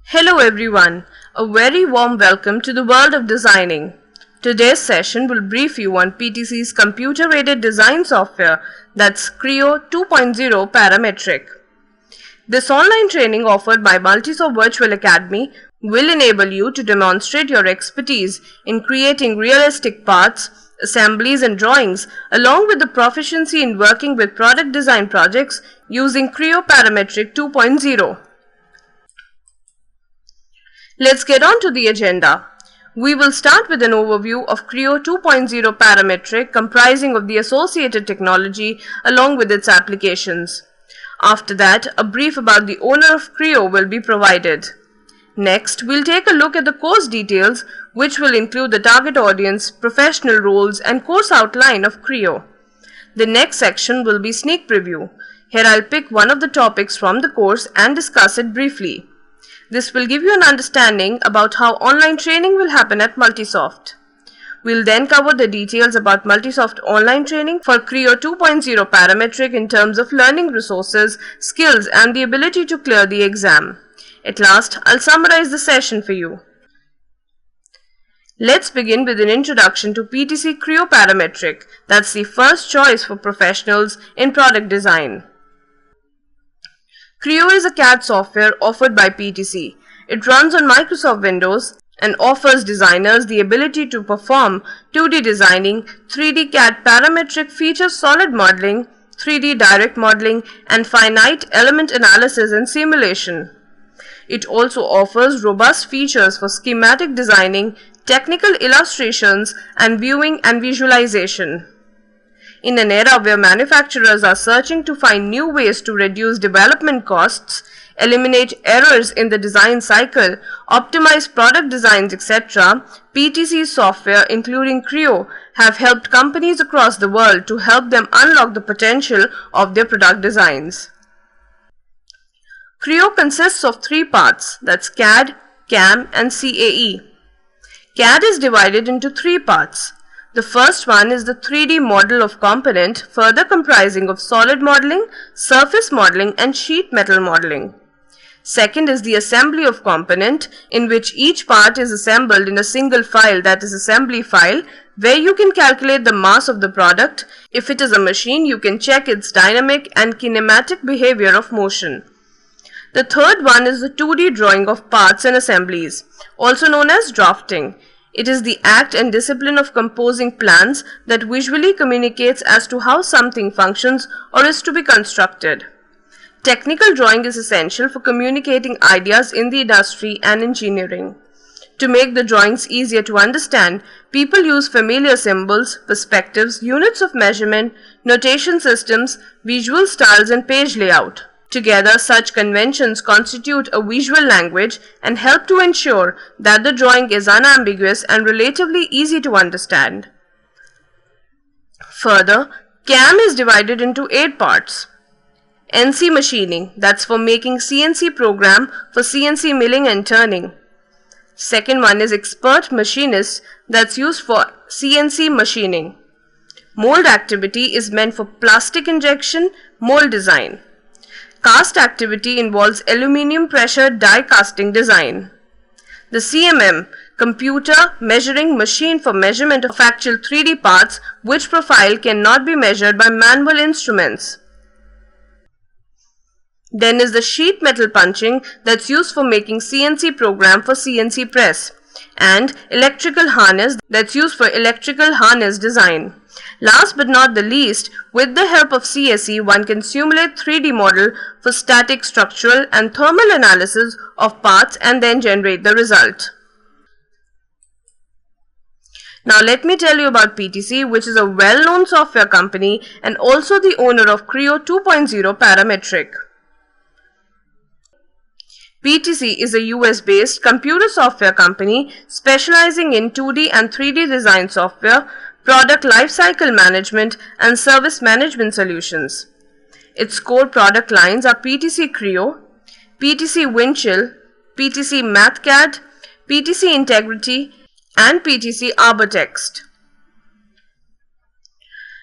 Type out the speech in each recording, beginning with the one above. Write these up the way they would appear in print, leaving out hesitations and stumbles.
Hello everyone, a very warm welcome to the world of designing. Today's session will brief you on PTC's computer-aided design software, that's Creo 2.0 Parametric. This online training offered by Multisoft Virtual Academy will enable you to demonstrate your expertise in creating realistic parts, assemblies and drawings, along with the proficiency in working with product design projects using Creo Parametric 2.0. Let's get on to the agenda. We will start with an overview of Creo 2.0 Parametric comprising of the associated technology along with its applications. After that, a brief about the owner of Creo will be provided. Next, we'll take a look at the course details, which will include the target audience, professional roles, and course outline of Creo. The next section will be sneak preview. Here I'll pick one of the topics from the course and discuss it briefly. This will give you an understanding about how online training will happen at Multisoft. We'll then cover the details about Multisoft online training for Creo 2.0 Parametric in terms of learning resources, skills, and the ability to clear the exam. At last, I'll summarize the session for you. Let's begin with an introduction to PTC Creo Parametric. That's the first choice for professionals in product design. Creo is a CAD software offered by PTC. It runs on Microsoft Windows and offers designers the ability to perform 2D designing, 3D CAD parametric features solid modeling, 3D direct modeling, and finite element analysis and simulation. It also offers robust features for schematic designing, technical illustrations, and viewing and visualization. In an era where manufacturers are searching to find new ways to reduce development costs, eliminate errors in the design cycle, optimize product designs, etc., PTC's software, including Creo, have helped companies across the world to help them unlock the potential of their product designs. Creo consists of three parts, that's CAD, CAM, and CAE. CAD is divided into three parts. The first one is the 3D model of component, further comprising of solid modeling, surface modeling, and sheet metal modeling. Second is the assembly of component, in which each part is assembled in a single file, that is assembly file, where you can calculate the mass of the product. If it is a machine, you can check its dynamic and kinematic behavior of motion. The third one is the 2D drawing of parts and assemblies, also known as drafting. It is the act and discipline of composing plans that visually communicates as to how something functions or is to be constructed. Technical drawing is essential for communicating ideas in the industry and engineering. To make the drawings easier to understand, people use familiar symbols, perspectives, units of measurement, notation systems, visual styles, and page layout. Together, such conventions constitute a visual language and help to ensure that the drawing is unambiguous and relatively easy to understand. Further, CAM is divided into 8 parts. NC machining, that's for making CNC program for CNC milling and turning. Second one is expert machinist, that's used for CNC machining. Mold activity is meant for plastic injection, mold design. Cast activity involves aluminum pressure die casting design. The CMM, computer measuring machine for measurement of actual 3D parts which profile cannot be measured by manual instruments. Then is the sheet metal punching, that's used for making CNC program for CNC press, and electrical harness, that's used for electrical harness design. Last but not the least, with the help of CSE, one can simulate 3D model for static, structural, and thermal analysis of parts and then generate the result. Now let me tell you about PTC, which is a well-known software company and also the owner of Creo 2.0 Parametric. PTC is a US-based computer software company specializing in 2D and 3D design software, product lifecycle management, and service management solutions. Its core product lines are PTC Creo, PTC Windchill, PTC MathCAD, PTC Integrity, and PTC ArborText.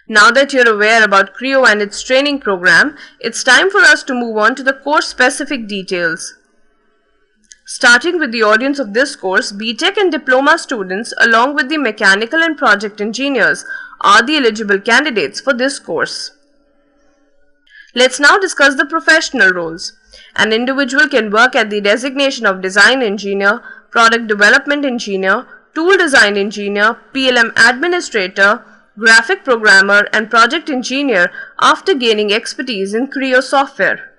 Now that you're aware about Creo and its training program, it's time for us to move on to the course-specific details. Starting with the audience of this course, BTech and Diploma students along with the mechanical and project engineers are the eligible candidates for this course. Let's now discuss the professional roles. An individual can work at the designation of design engineer, product development engineer, tool design engineer, PLM administrator, graphic programmer and project engineer after gaining expertise in Creo software.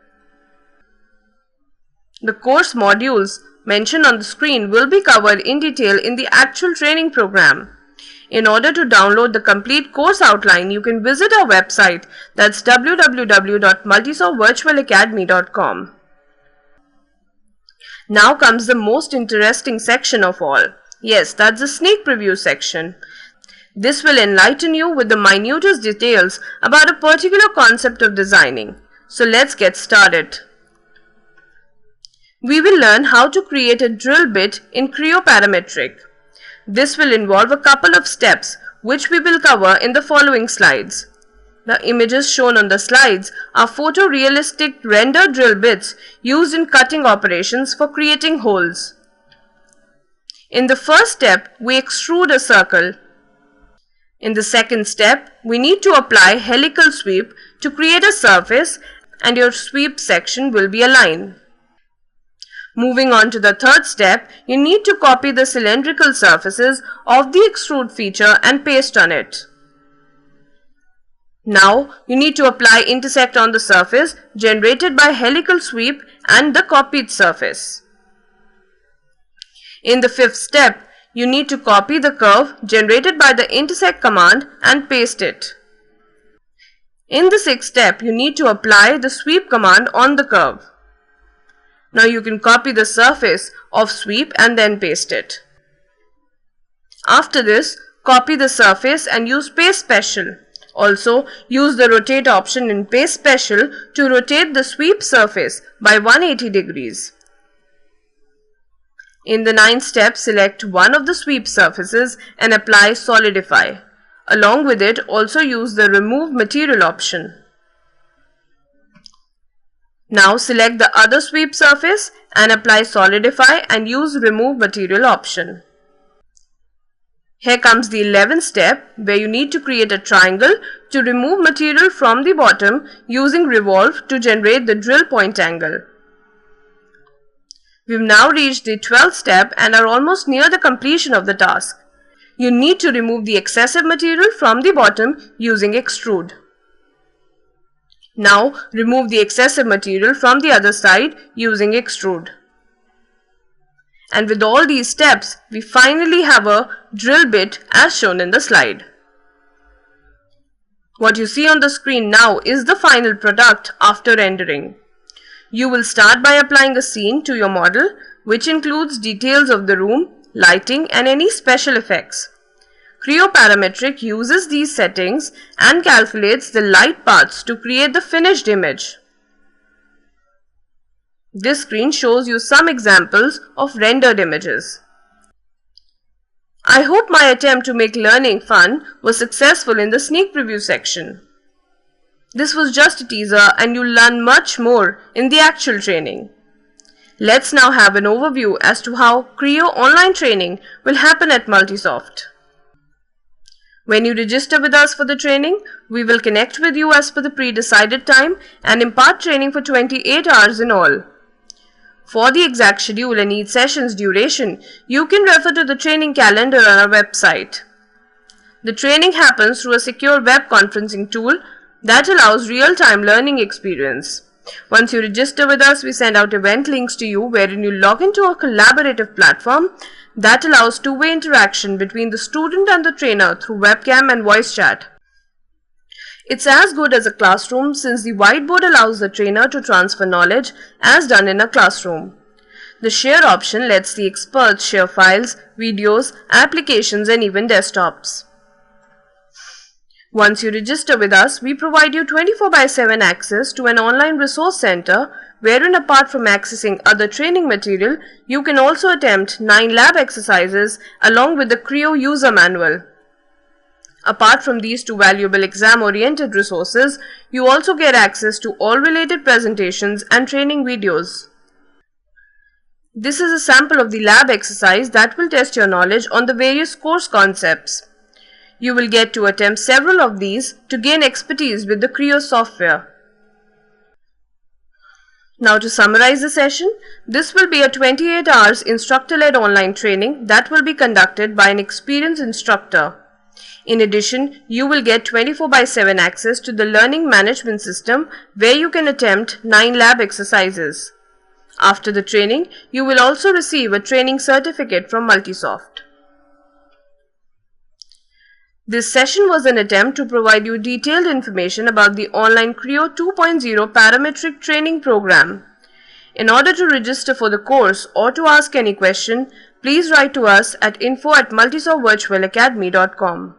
The course modules mentioned on the screen will be covered in detail in the actual training program. In order to download the complete course outline, you can visit our website, that's www.multisoftvirtualacademy.com. Now comes the most interesting section of all. Yes, that's the sneak preview section. This will enlighten you with the minutest details about a particular concept of designing. So let's get started. We will learn how to create a drill bit in Creo Parametric. This will involve a couple of steps which we will cover in the following slides. The images shown on the slides are photorealistic rendered drill bits used in cutting operations for creating holes. In the first step, we extrude a circle. In the second step, we need to apply helical sweep to create a surface, and your sweep section will be a line. Moving on to the third step, you need to copy the cylindrical surfaces of the extrude feature and paste on it. Now, you need to apply intersect on the surface generated by helical sweep and the copied surface. In the fifth step, you need to copy the curve generated by the intersect command and paste it. In the sixth step, you need to apply the sweep command on the curve. Now you can copy the surface of sweep and then paste it. After this, copy the surface and use Paste Special. Also, use the rotate option in Paste Special to rotate the sweep surface by 180 degrees. In the ninth step, select one of the sweep surfaces and apply Solidify. Along with it, also use the Remove Material option. Now select the other sweep surface and apply Solidify and use Remove Material option. Here comes the 11th step where you need to create a triangle to remove material from the bottom using Revolve to generate the drill point angle. We've now reached the 12th step and are almost near the completion of the task. You need to remove the excessive material from the bottom using Extrude. Now remove the excessive material from the other side using Extrude. And with all these steps, we finally have a drill bit as shown in the slide. What you see on the screen now is the final product after rendering. You will start by applying a scene to your model, which includes details of the room, lighting and any special effects. Creo Parametric uses these settings and calculates the light paths to create the finished image. This screen shows you some examples of rendered images. I hope my attempt to make learning fun was successful in the sneak preview section. This was just a teaser and you'll learn much more in the actual training. Let's now have an overview as to how Creo online training will happen at Multisoft. When you register with us for the training, we will connect with you as per the pre-decided time and impart training for 28 hours in all. For the exact schedule and each session's duration, you can refer to the training calendar on our website. The training happens through a secure web conferencing tool that allows real-time learning experience. Once you register with us, we send out event links to you wherein you log into a collaborative platform that allows two-way interaction between the student and the trainer through webcam and voice chat. It's as good as a classroom since the whiteboard allows the trainer to transfer knowledge as done in a classroom. The share option lets the experts share files, videos, applications and even desktops. Once you register with us, we provide you 24/7 access to an online resource center wherein apart from accessing other training material, you can also attempt 9 lab exercises along with the Creo user manual. Apart from these 2 valuable exam-oriented resources, you also get access to all related presentations and training videos. This is a sample of the lab exercise that will test your knowledge on the various course concepts. You will get to attempt several of these to gain expertise with the Creo software. Now to summarize the session, this will be a 28 hours instructor-led online training that will be conducted by an experienced instructor. In addition, you will get 24/7 access to the learning management system where you can attempt 9 lab exercises. After the training, you will also receive a training certificate from Multisoft. This session was an attempt to provide you detailed information about the online Creo 2.0 parametric training program. In order to register for the course or to ask any question, please write to us at info@multisoftvirtualacademy.com.